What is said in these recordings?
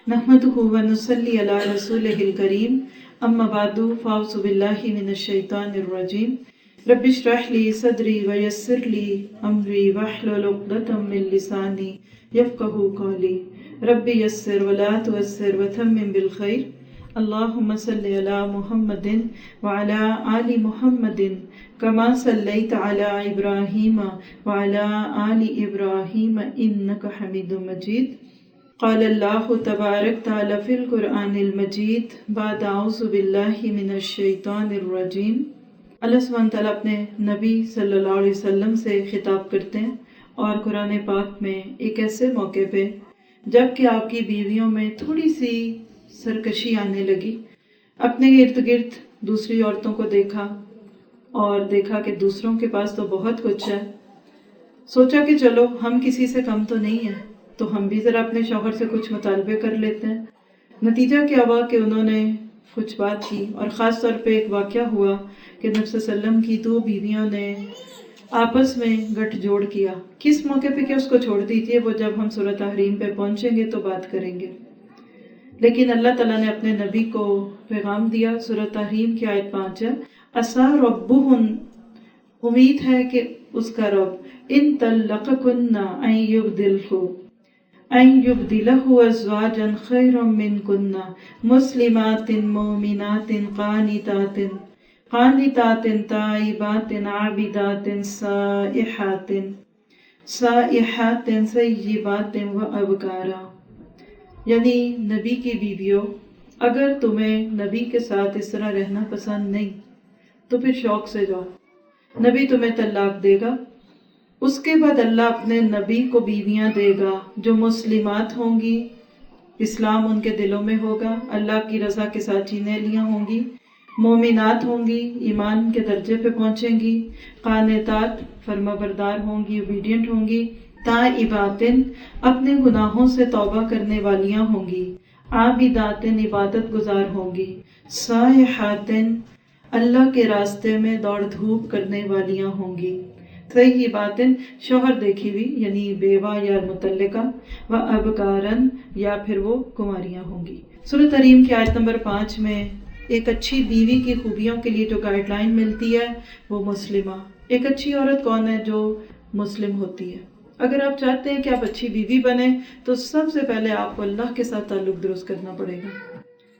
نحمده ونصلي على رسوله الكريم اما بعد فاعوذ بالله من الشيطان الرجيم رب اشرح لي صدري ويسر لي امري واحلل عقدة من لساني يفقهوا قولي رب يسر ولا تعسر وتمم بالخير اللهم صل على محمد وعلى آل محمد كما صليت على إبراهيم وعلى آل إبراهيم إنك حميد مجيد قال الله تبارك تعالى في القرآن المجيد بعد اعوذ باللہ من الشیطان الرجیم۔ اللہ سبحانہ تعالیٰ اپنے نبی صلی اللہ علیہ وسلم سے خطاب کرتے ہیں اور قرآن پاک میں ایک ایسے موقع پہ جب کہ آپ کی بیویوں میں تھوڑی سی سرکشی آنے لگی، اپنے ارد گرد دوسری عورتوں کو دیکھا اور دیکھا کہ دوسروں کے پاس تو بہت کچھ ہے، سوچا کہ چلو ہم کسی سے کم تو نہیں ہیں تو ہم بھی ذرا اپنے شوہر سے کچھ مطالبے کر لیتے ہیں۔ نتیجہ کیا ہوا کہ انہوں نے کچھ بات کی، اور خاص طور پہ ایک واقعہ ہوا کہ نبی صلی اللہ علیہ وسلم کی دو بیویوں نے آپس میں گٹھ جوڑ کیا۔ کس موقع پہ کہ اس کو چھوڑ دیجیے، وہ جب ہم سورۃ تحریم پہ پہنچیں گے تو بات کریں گے، لیکن اللہ تعالیٰ نے اپنے نبی کو پیغام دیا۔ سورۃ تحریم کی آیت 5 ہے، عسیٰ ربہن، امید ہے کہ اس کا رب ان طلقکن ان یبدلہ ازواجا خیرا منکن مسلمات مومنات قانتات تائبات عابدات سائحات سیبات و ابکارا۔ یعنی نبی کی بیویوں، اگر تمہیں نبی کے ساتھ اس طرح رہنا پسند نہیں تو پھر شوق سے جاؤ، نبی تمہیں طلاق دے گا، اس کے بعد اللہ اپنے نبی کو بیویاں دے گا جو مسلمات ہوں گی، اسلام ان کے دلوں میں ہوگا، اللہ کی رضا کے ساتھ جینے لیاں ہوں گی، مومنات ہوں گی، ایمان کے درجے پہ پہنچیں گی، قانتات فرما بردار ہوں گی، اوبیڈینٹ ہوں گی، تائبات اپنے گناہوں سے توبہ کرنے والیاں ہوں گی، عابدات عبادت گزار ہوں گی، سائحات اللہ کے راستے میں دوڑ دھوپ کرنے والیاں ہوں گی، صحیح باتیں شوہر دیکھی ہوئی یعنی بیوہ یا مطلقہ، و ابکارن یا پھر وہ کنواریاں ہوں گی۔ سورۃ تحریم کی آیت نمبر 5 میں ایک اچھی بیوی کی خوبیوں کے لیے جو گائیڈ لائن ملتی ہے وہ مسلمہ۔ ایک اچھی عورت کون ہے؟ جو مسلم ہوتی ہے۔ اگر آپ چاہتے ہیں کہ آپ اچھی بیوی بنیں تو سب سے پہلے آپ کو اللہ کے ساتھ تعلق درست کرنا پڑے گا۔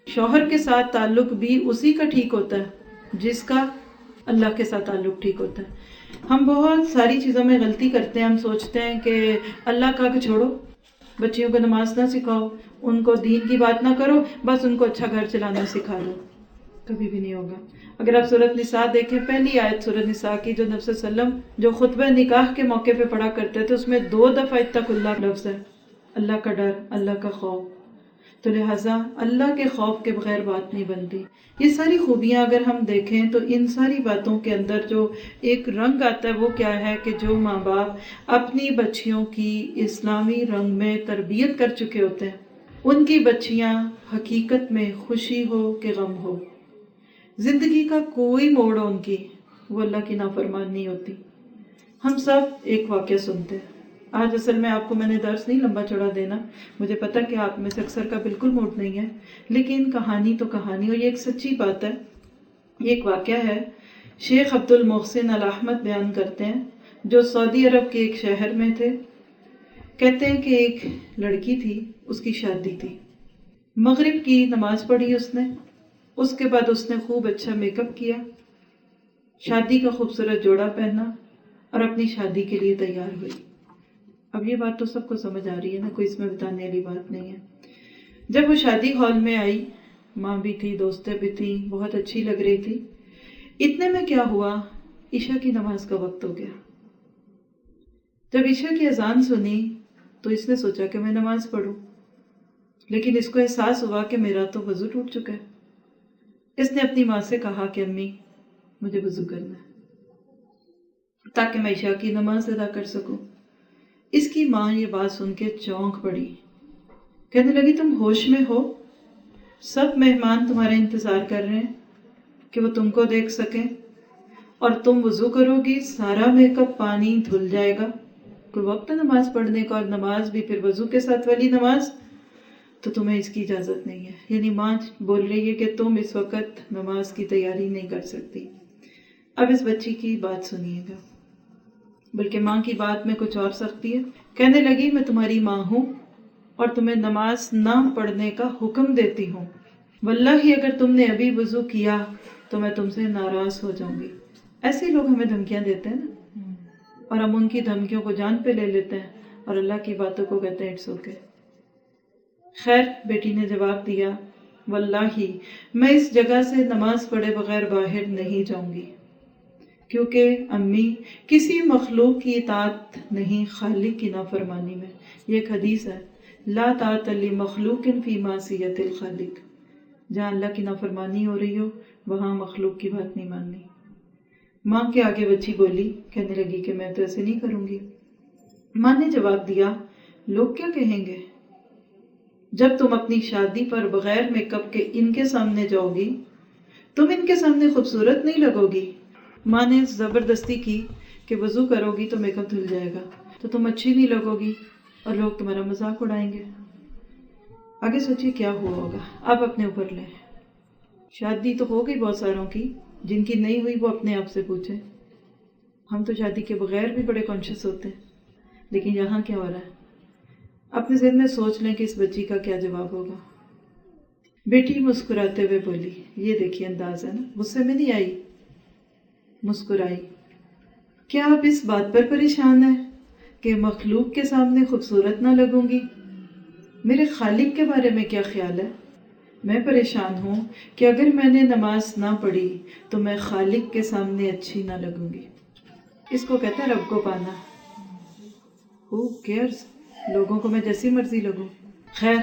شوہر کے ساتھ تعلق بھی اسی کا ٹھیک ہوتا ہے جس کا اللہ کے ساتھ تعلق ٹھیک ہوتا ہے۔ ہم بہت ساری چیزوں میں غلطی کرتے ہیں، ہم سوچتے ہیں کہ اللہ کا کہ چھوڑو، بچیوں کو نماز نہ سکھاؤ، ان کو دین کی بات نہ کرو، بس ان کو اچھا گھر چلانا سکھا دو۔ کبھی بھی نہیں ہوگا۔ اگر آپ سورۃ نساء دیکھیں، پہلی آیت سورۃ نساء کی جو نبی صلی اللہ علیہ وسلم جو خطبہ نکاح کے موقع پہ پڑھا کرتے تھے، اس میں 2 دفعہ اتقوا اللہ لفظ ہے، اللہ کا ڈر، اللہ کا خوف۔ تو لہٰذا اللہ کے خوف کے بغیر بات نہیں بنتی۔ یہ ساری خوبیاں اگر ہم دیکھیں تو ان ساری باتوں کے اندر جو ایک رنگ آتا ہے وہ کیا ہے کہ جو ماں باپ اپنی بچیوں کی اسلامی رنگ میں تربیت کر چکے ہوتے ہیں، ان کی بچیاں حقیقت میں خوشی ہو کہ غم ہو، زندگی کا کوئی موڑ ان کی وہ اللہ کی نافرمان نہیں ہوتی۔ ہم سب ایک واقعہ سنتے ہیں۔ آج اصل میں آپ کو میں نے درس نہیں لمبا چوڑا دینا، مجھے پتہ کہ آپ میں سے اکثر کا بالکل موڈ نہیں ہے، لیکن کہانی تو کہانی، اور یہ ایک سچی بات ہے۔ یہ ایک واقعہ ہے، شیخ عبد المحسن الاحمد بیان کرتے ہیں، جو سعودی عرب کے ایک شہر میں تھے۔ کہتے ہیں کہ ایک لڑکی تھی، اس کی شادی تھی، مغرب کی نماز پڑھی اس کے بعد اس نے خوب اچھا میک اپ کیا، شادی کا خوبصورت جوڑا پہنا اور اپنی شادی کے لیے تیار ہوئی۔ اب یہ بات تو سب کو سمجھ آ رہی ہے نا، کوئی اس میں بتانے والی بات نہیں ہے۔ جب وہ شادی ہال میں آئی، ماں بھی تھی، دوستیں بھی تھیں، بہت اچھی لگ رہی تھی۔ اتنے میں کیا ہوا، عشاء کی نماز کا وقت ہو گیا۔ جب عشاء کی اذان سنی تو اس نے سوچا کہ میں نماز پڑھوں، لیکن اس کو احساس ہوا کہ میرا تو وضو ٹوٹ چکا ہے۔ اس نے اپنی ماں سے کہا کہ امی مجھے وضو کرنا ہے تاکہ میں عشاء کی نماز ادا کر سکوں۔ اس کی ماں یہ بات سن کے چونک پڑی، کہنے لگی تم ہوش میں ہو؟ سب مہمان تمہارے انتظار کر رہے ہیں کہ وہ تم کو دیکھ سکیں، اور تم وضو کرو گی، سارا میک اپ پانی دھل جائے گا، کوئی وقت نماز پڑھنے کا، اور نماز بھی پھر وضو کے ساتھ والی نماز۔ تو تمہیں اس کی اجازت نہیں ہے. یعنی ماں بول رہی ہے کہ تم اس وقت نماز کی تیاری نہیں کر سکتی. اب اس بچی کی بات سنیے گا. بلکہ ماں کی بات میں کچھ اور سختی ہے. کہنے لگی میں تمہاری ماں ہوں اور تمہیں نماز نہ پڑھنے کا حکم دیتی ہوں. واللہ اگر تم نے ابھی وضو کیا تو میں تم سے ناراض ہو جاؤں گی. ایسے لوگ ہمیں دھمکیاں دیتے ہیں نا، اور ہم ان کی دھمکیوں کو جان پہ لے لیتے ہیں اور اللہ کی باتوں کو کہتے ہیں اٹس اوکے. خیر بیٹی نے جواب دیا واللہ میں اس جگہ سے نماز پڑھے بغیر باہر نہیں جاؤں گی، کیونکہ امی کسی مخلوق کی اطاعت نہیں خالق کی نافرمانی میں. یہ ایک حدیث ہے، لا طاعت لمخلوق فی معصیت الخالق. جہاں اللہ کی نافرمانی ہو رہی ہو وہاں مخلوق کی بات نہیں ماننی. ماں کے آگے بچی بولی، کہنے لگی کہ میں تو ایسے نہیں کروں گی. ماں نے جواب دیا لوگ کیا کہیں گے؟ جب تم اپنی شادی پر بغیر میک اپ کے ان کے سامنے جاؤ گی تم ان کے سامنے خوبصورت نہیں لگو گی. ماں نے زبردستی کی کہ وضو کرو گی تو میک اپ دھل جائے گا تو تم اچھی نہیں لگو گی اور لوگ تمہارا مذاق اڑائیں گے. آگے سوچیے کیا ہوا ہوگا. آپ اپنے اوپر لیں. شادی تو ہو گئی بہت ساروں کی، جن کی نہیں ہوئی وہ اپنے آپ سے پوچھیں. ہم تو شادی کے بغیر بھی بڑے کانشیس ہوتے ہیں، لیکن یہاں کیا ہو رہا ہے؟ اپنے ذہن میں سوچ لیں کہ اس بچی کا کیا جواب ہوگا. بیٹی مسکراتے ہوئے بولی، یہ دیکھیے انداز ہے نا، غصے میں نہیں آئی، مسکرائی. کیا آپ اس بات پر پریشان ہیں کہ مخلوق کے سامنے خوبصورت نہ لگوں گی؟ میرے خالق کے بارے میں کیا خیال ہے؟ میں پریشان ہوں کہ اگر میں نے نماز نہ پڑھی تو میں خالق کے سامنے اچھی نہ لگوں گی. اس کو کہتے ہیں رب کو پانا. Who cares؟ لوگوں کو میں جیسی مرضی لگوں. خیر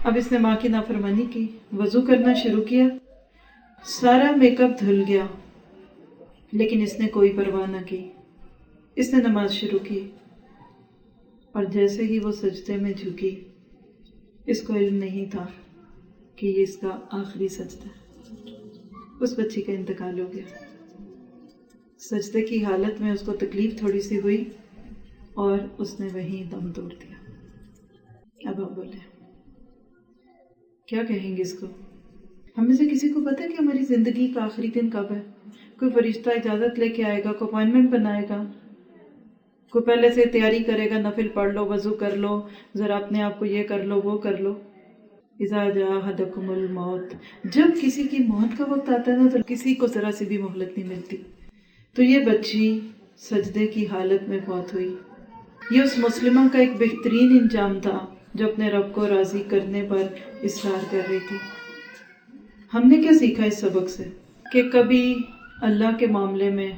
اب اس نے ماں کی نافرمانی کی، وضو کرنا شروع کیا. سارا میک اپ دھل گیا لیکن اس نے کوئی پرواہ نہ کی. اس نے نماز شروع کی اور جیسے ہی وہ سجدے میں جھکی، اس کو علم نہیں تھا کہ یہ اس کا آخری سجدہ ہے. اس بچی کا انتقال ہو گیا. سجدے کی حالت میں اس کو تکلیف تھوڑی سی ہوئی اور اس نے وہیں دم توڑ دیا. اب آپ بولیں کیا کہیں گے اس کو؟ ہم میں سے کسی کو پتہ ہے کہ ہماری زندگی کا آخری دن کب ہے؟ کوئی فرشتہ اجازت لے کے آئے گا، کوئی اپائنمنٹ بنائے گا، کوئی پہلے سے تیاری کرے گا، نفل پڑھ لو، وضو کر لو، ذرا اپنے آپ کو یہ کر لو وہ کر لو. اذا جاء احدکم الموت، جب کسی کی موت کا وقت آتا ہے نا تو کسی کو ذرا سی بھی مہلت نہیں ملتی. تو یہ بچی سجدے کی حالت میں فوت ہوئی. یہ اس مسلمہ کا ایک بہترین انجام تھا جو اپنے رب کو راضی کرنے پر اصرار کر رہی تھی. ہم نے کیا سیکھا اس سبق سے؟ کہ کبھی اللہ کے معاملے میں